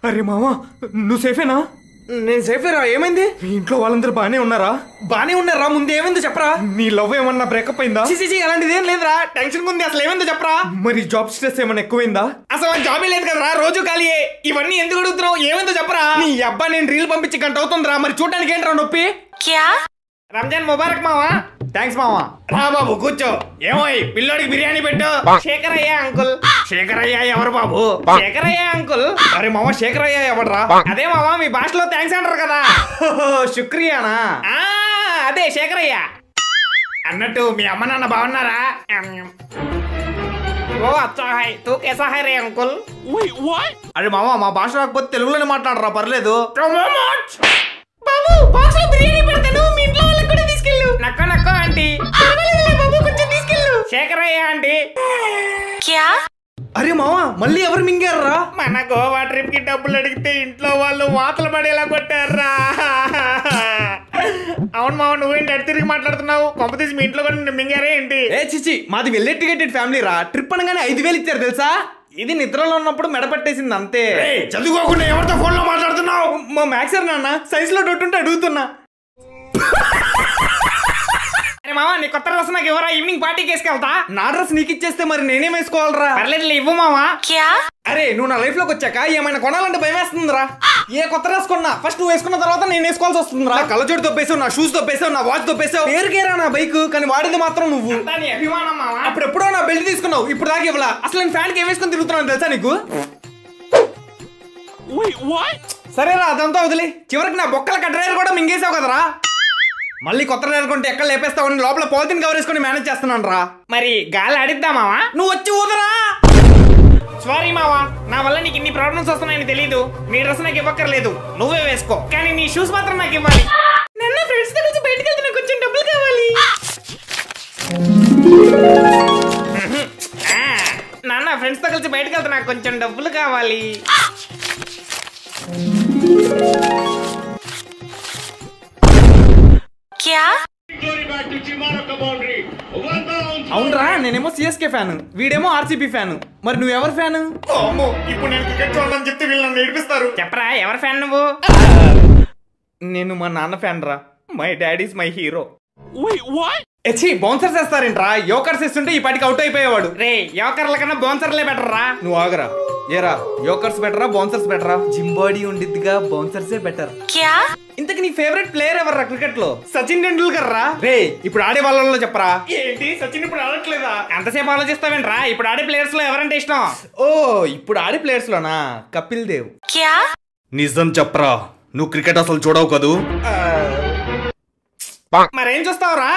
అరే మామా, నువ్వు సేఫేనా? నేను సేఫేరా. ఏమైంది? మీ ఇంట్లో వాళ్ళందరూ బానే ఉన్నారా? బానే ఉన్నారా? ముందు ఏమైందో చెప్పరా. నీ లవ్ ఏమన్నా బ్రేకప్ అయిందా? అలాంటిది ఏం లేదురా. టెన్షన్ ఉంది. అసలు ఏమైందో చెప్పరా. మరి జాబ్ స్ట్రెస్ ఏమన్నా ఎక్కువైందా? అసలు జాబే లేదు కదరా, రోజు ఖాళీయే. ఇవన్నీ ఎందుకు అడుగుతున్నావు? ఏమైందో చెప్పరా. నీ అబ్బా నేను రీల్ పంపించి గంట అవుతుందిరా. మరి చూడడానికి ఏంట్రా నొప్పి? రంజాన్ ముబారక్ మావా. థ్యాంక్స్ మామా. రా బాబు కూర్చో. ఏమో పిల్లోడికి బిర్యానీ పెట్టు. శేఖరయ్య అంకుల్. శేఖరయ్య ఎవరు బాబు? శేఖరయ్య అంకుల్. అరే మామా, శేఖరయ్య ఎవడరా? అదే మావా, మీ భాషలో థ్యాంక్స్ అంటారు కదా. శుక్రియానా? అదే శేఖరయ్య. అన్నట్టు మీ అమ్మ నాన్న బాగున్నారా? ఓ అచ్చా హై. తూ కేసా హై రే అంకుల్? అరే మామా, మా భాష రాకపోతే తెలుగులోనే మాట్లాడరా, పర్లేదు. బాబు బాక్స్ లో బిర్యానీ పెడతాను, మీ ఇంట్లో వాళ్ళకి కూడా తీసుకెళ్ళు. నక్క నక్క ఆంటీ. బాబు కొంచెం తీసుకెళ్ళు. శేఖరయ్య ఆంటీ. అరే మామా, మళ్ళీ ఎవరు మింగారా? మన గోవా ట్రిప్ కి డబ్బులు అడిగితే ఇంట్లో వాళ్ళు వాతలు పడేలా కొట్టారా. అవును మావ, నువ్వేంటి అడి తిరిగి మాట్లాడుతున్నావు? కొంపతీసి మీ ఇంట్లో కూడా మింగారే ఏంటి? ఏ చిచి, మాది వెల్ ఎడ్యుకేటెడ్ ఫ్యామిలీ రా. ట్రిప్ అనగానే 5,000 ఇచ్చారు తెలుసా? ఇది నిద్రలో ఉన్నప్పుడు మెడపట్టేసింది అంతే. చదువుకోకుండా ఎవరితో ఫోన్ లో మాట్లాడుతున్నావు? మా మ్యాథ్స్ సార్ నాన్న, సైన్స్ లో డౌట్ ఉంటే అడుగుతున్నా. అరే మావా, నీ కొత్త డ్రెస్ నాకు ఎవరా? ఈవినింగ్ పార్టీకి వేసుకెళ్తా. నా డ్రెస్ నీకు ఇచ్చేస్తే మరి నేనేం వేసుకోవాలరా? పర్లేదు ఇవ్వు మావా. అరే నువ్వు నా లైఫ్ లోకి వచ్చాక ఏమైనా కొనాలంటే భయం వేస్తుందిరా. ఏ కొత్త డ్రెస్ కొన్నా ఫస్ట్ నువ్వు వేసుకున్న తర్వాత నేను వేసుకోవాల్సి వస్తుందిరా. కళ్ళజోడు తప్పేసావు, నా షూస్ తప్పేసావు, నా వాచ్ తప్పేసావు. పేరుకేరా నా బైక్, కానీ వాడేది మాత్రం నువ్వు. అభిమానం మావా. అప్పుడు ఎప్పుడో నా బెల్ట్ తీసుకున్నావు, ఇప్పుడు దాకా ఇవ్వలా. అసలు నేను ఫ్యాన్ కి ఏం వేసుకొని తిరుగుతున్నాను తెలుసా నీకు? సరేరా, అదంతా వదిలే. చివరికి నా బొక్కల కట్రైర్ కూడా మింగేసావు కదరా. మళ్ళీ కొత్త డ్రైవర్ కొంటే ఎక్కడ లేపేస్తావని లోపల పాలిథిన్ కవర్ వేసుకొని మేనేజ్ చేస్తున్నాను రా. మరి గాలి ఆడిద్దా మావా? నువ్వు వచ్చి ఊదరా. సారీ మావా, నా వల్ల నీకు ఇన్ని ప్రాబ్లమ్స్ వస్తున్నాయని తెలీదు. నీ డ్రెస్ నాకు ఇవ్వక్కర్లేదు, నువ్వే వేసుకో. కానీ నీ షూస్ మాత్రం నాకు ఇవ్వాలి. నన్ను ఫ్రెండ్స్ తో కలిసి బయటకు వెళ్తే నాకు కొంచెం డబ్బులు కావాలి. నాన్న, ఫ్రెండ్స్ తో కలిసి బయటకు వెళ్తే నాకు కొంచెం డబ్బులు కావాలి. అవునరా, నేనేమో సిఎస్కే ఫ్యాన్, వీడేమో ఆర్సీబీ ఫ్యాన్. మరి నువ్వెవరు ఫ్యాన్? ఇప్పుడు నేను క్రికెట్ చూడని చెప్తే వీళ్ళు నన్ను ఏడిపిస్తారు. చెప్పరా, ఎవరు ఫ్యాన్ నువ్వు? నేను మా నాన్న ఫ్యాన్ రా. My daddy is my hero. Bouncers వేస్తారేంట్రా? యోకర్స్ వేస్తుంటే ఈ పాటికి అవుట్ అయిపోయేవాడు. రే, యోకర్ల కన్నా బౌన్సర్లే బెటర్ రా. నువ్వు ఆగరా. ఏరా, యోకర్స్ బెటరా బౌన్సర్స్ బెటరా? జిమ్ బాడీ ఉండిద్దిగా, బౌన్సర్సే బెటర్. ఇంతకి నీ ఫేవరెట్ ప్లేయర్ ఎవర్రా క్రికెట్ లో? సచిన్ టెండూల్కర్ రా. రే, ఇప్పుడు ఆడే వాళ్ళలో చెప్పరా. ఏంటి, సచిన్ ఇప్పుడు ఆడట్లేదా? ఎంతసేపు ఆలోచిస్తావేంట్రా? ఇప్పుడు ఆడే ప్లేయర్స్ లో ఎవరంటే ఇష్టం? ఓ, ఇప్పుడు ఆడే ప్లేయర్స్ లోనా కపిల్ దేవ్. నిజం చెప్పరా, నువ్వు క్రికెట్ అసలు చూడవు కదూ? మరేం చూస్తావురా?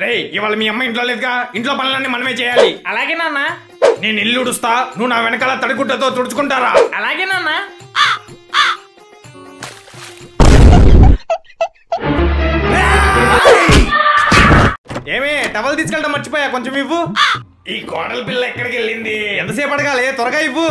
రే, ఇవాళ మీ అమ్మ ఇంట్లో లేదుగా, ఇంట్లో పనులన్నీ మనమే చేయాలి. అలాగే నాన్న. నేను ఇల్లు ఉడుస్తా, నువ్వు నా వెనకాల తడిగుడ్డతో తుడుచుకుంటారా? అలాగే నాన్న. ఏమే, టవల్ తీసుకెళ్ళడం మర్చిపోయా, కొంచెం ఇవ్వు. ఈ కోడల పిల్ల ఎక్కడికి వెళ్ళింది? ఎంతసేపు అడగాలి, త్వరగా ఇవ్వు.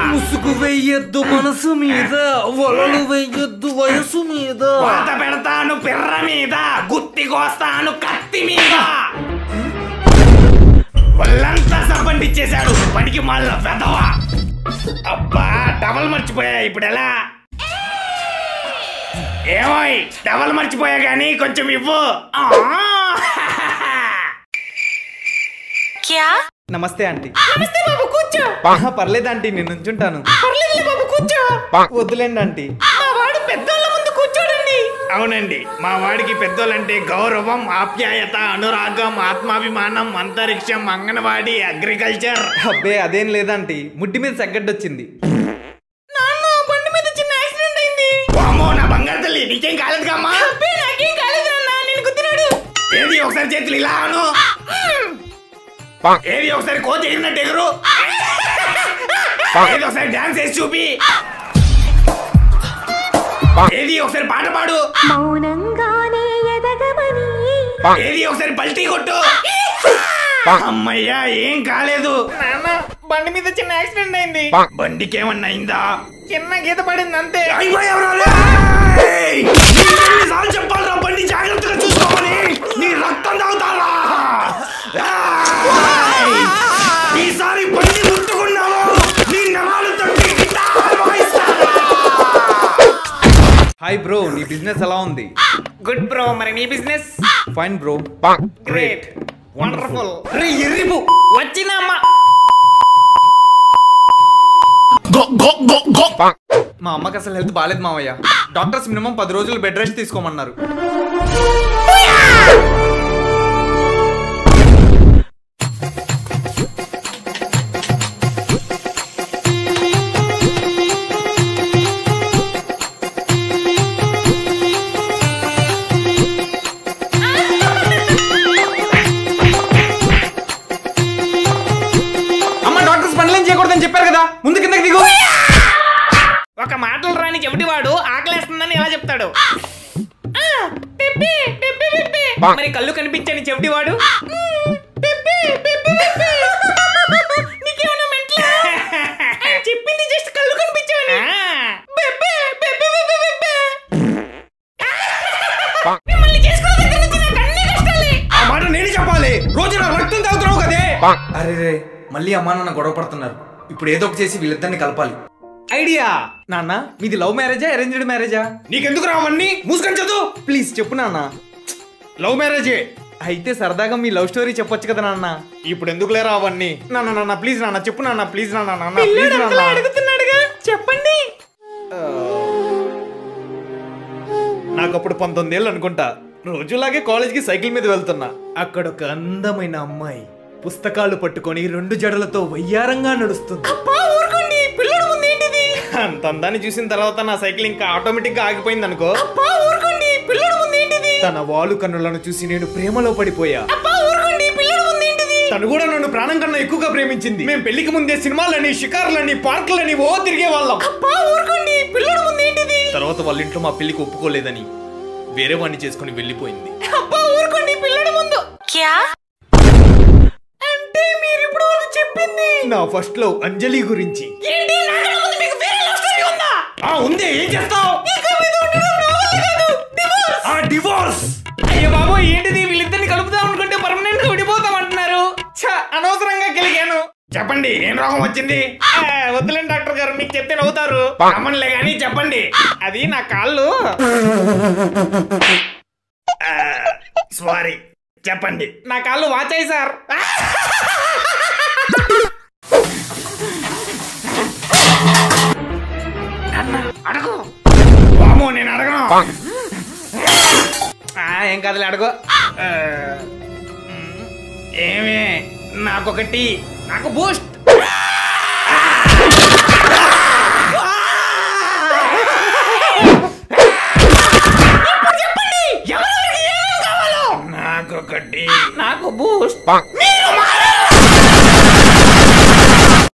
ముసుగు వెయ్యొద్దు మనసు మీద, వలలు వెయ్యొద్దు వయసు మీద. వాత పెడతాను పిర్ర మీద, గుత్తి కోస్తాను కత్తి మీద. వాళ్ళంతా సబ్బండిచ్చేశాడు, పనికి మళ్ళా వెదవా. అబ్బా, టవల్ మర్చిపోయా, ఇప్పుడు ఎలా? ఏమోయ్, టవల్ మర్చిపోయా గానీ కొంచెం ఇవ్వు. నమస్తే ఆంటీ. నమస్తే బాబు, కూర్చో. పర్లేదు ఆంటీ, నేను నుంచుంటాను. పర్లేదు బాబు, కూర్చో. వద్దులేండి ఆంటీ. మా వాడు పెద్దోళ్ళ ముందు కూర్చోడండి. అవునండి, మా వాడికి పెద్దోళ్ళంటే గౌరవం, ఆప్యాయత, అనురాగం, ఆత్మాభిమానం, అంతరిక్షం, అంగన్వాడీ, అగ్రికల్చర్. అబ్బే అదేం లేదంటీ, ముడ్డి మీద సగ్గడ్డొచ్చింది. నాన్న, బండి మీద చిన్న యాక్సిడెంట్ అయింది. వామ్మో, నా బంగారు తల్లి, నీకేం కాలేదు కమ్మా? అబ్బే, నాకేం కాలేదు నాన్న, నేను గుద్దినాడు. ఏది ఒకసారి చేతులు ఇలా అను. ఏది ఒకసారి కోతి ఎగిరినట్టు ఎగురు. ఏది ఒకసారి డాన్స్ వేసి చూపి. ఏది ఒకసారి పాట పాడు. మౌనంగానే ఎదగమని. ఏది ఒకసారి పల్టీ కొట్టు. అమ్మయ్యా, ఏం కాలేదు. నాన్న, బండి మీద చిన్న యాక్సిడెంట్ అయింది. బండికి ఏమన్నా అయిందా? చిన్న గీత పడింది అంతే. చెప్పాలరా, బండి జాగ్రత్తగా చూసుకోమని. నీ రక్తం తాగుతారా? హాయ్ బ్రో, నీ బిజినెస్ ఎలా ఉంది? గుడ్ బ్రో, మరి నీ business? Fine bro. Great, wonderful. వచ్చిన అమ్మ. మా అమ్మకి అసలు హెల్త్ బాగాలేదు మావయ్య. డాక్టర్స్ మినిమం 10 రోజులు బెడ్ రెస్ట్ తీసుకోమన్నారు. చెప్పారు కదా, ముందు కిందకి దిగు. ఒక మాటలు రాని చెవిటివాడు ఆకలేస్తుందని ఎలా చెప్తాడు? మరి కళ్ళు కనిపించని చెవిటివాడు చెప్పింది జస్ట్ కళ్ళు కనిపించని. ఆ మాట నేను చెప్పాలి. రోజు నా రక్తం తాగుతున్నావు కదే. అరే మళ్ళీ అమ్మా నాన్న గొడవ పడుతున్నారు. ఇప్పుడు ఏదో ఒకటి చేసి వీళ్ళిద్దరిని కలపాలి. ఐడియా. నాన్న, మీది లవ్ మ్యారేజా అరేంజ్డ్ మ్యారేజా? నీకెందుకు రావన్నీ మూసుకొని చదువు. ప్లీజ్ చెప్పు నాన్న. లవ్ మ్యారేజే. అయితే సరదాగా మీ లవ్ స్టోరీ చెప్పొచ్చు కదా నాన్న. ఇప్పుడు ఎందుకు లేరా అవన్నీ? నాన్న నాన్న ప్లీజ్ నాన్న చెప్పు నాన్న. ప్లీజ్ నాన్న. నాన్న ప్లీజ్ నాన్న. అడుగుతున్నాడుగా, చెప్పండి. నాకు అప్పుడు 19 ఏళ్ళు అనుకుంటా. రోజులాగే కాలేజ్కి సైకిల్ మీద వెళ్తున్నా. అక్కడ ఒక అందమైన అమ్మాయి పుస్తకాలు పట్టుకొని 2 జడలతో వయ్యారంగా నడుస్తుంది. అంత అందాన్ని చూసిన తర్వాత నా సైకిల్ ఇంకా ఆటోమేటిక్ గా ఆగిపోయింది అనుకో. తన వాలు కన్నులను చూసి నేను ప్రేమలో పడిపోయా. తను కూడా నన్ను ప్రాణం కన్నా ఎక్కువగా ప్రేమించింది. మేము పెళ్లికి ముందే సినిమాలని, షికార్లని, పార్కులని ఓ తిరిగే వాళ్ళం. తర్వాత వాళ్ళ ఇంట్లో మా పెళ్లికి ఒప్పుకోలేదని వేరే వాడిని చేసుకుని వెళ్ళిపోయింది. అంటే మీరు ఇప్పుడు చెప్పింది నా ఫస్ట్ లవ్ అంజలి గురించి. ఉంది. ఏం చేస్తావు? డివోర్స్. అయ్యో బాబు, ఏంటిది? వీళ్ళిద్దరిని కలుపుదాం అనుకుంటే పర్మనెంట్ గా విడిపోతాం అంటున్నారు. అనవసరంగా గెలిగాను. చెప్పండి, ఏం రోగం వచ్చింది? వద్దులేండి డాక్టర్ గారు, మీకు చెప్తే నవ్వుతారు. అమ్మనిలే గానీ చెప్పండి. అది నా కాళ్ళు. సారీ, చెప్పండి. నా కాళ్ళు వాచాయి సార్. అడగు. బామో, నేను అడగను. ఏం కాదులే, అడగు. ఏమే, నాకొకటి, నాకు బూస్ట్. చెప్పండి, ఎవరెవరికి ఏమేం కావాలో. నాకొకటి, నాకు బూస్ట్.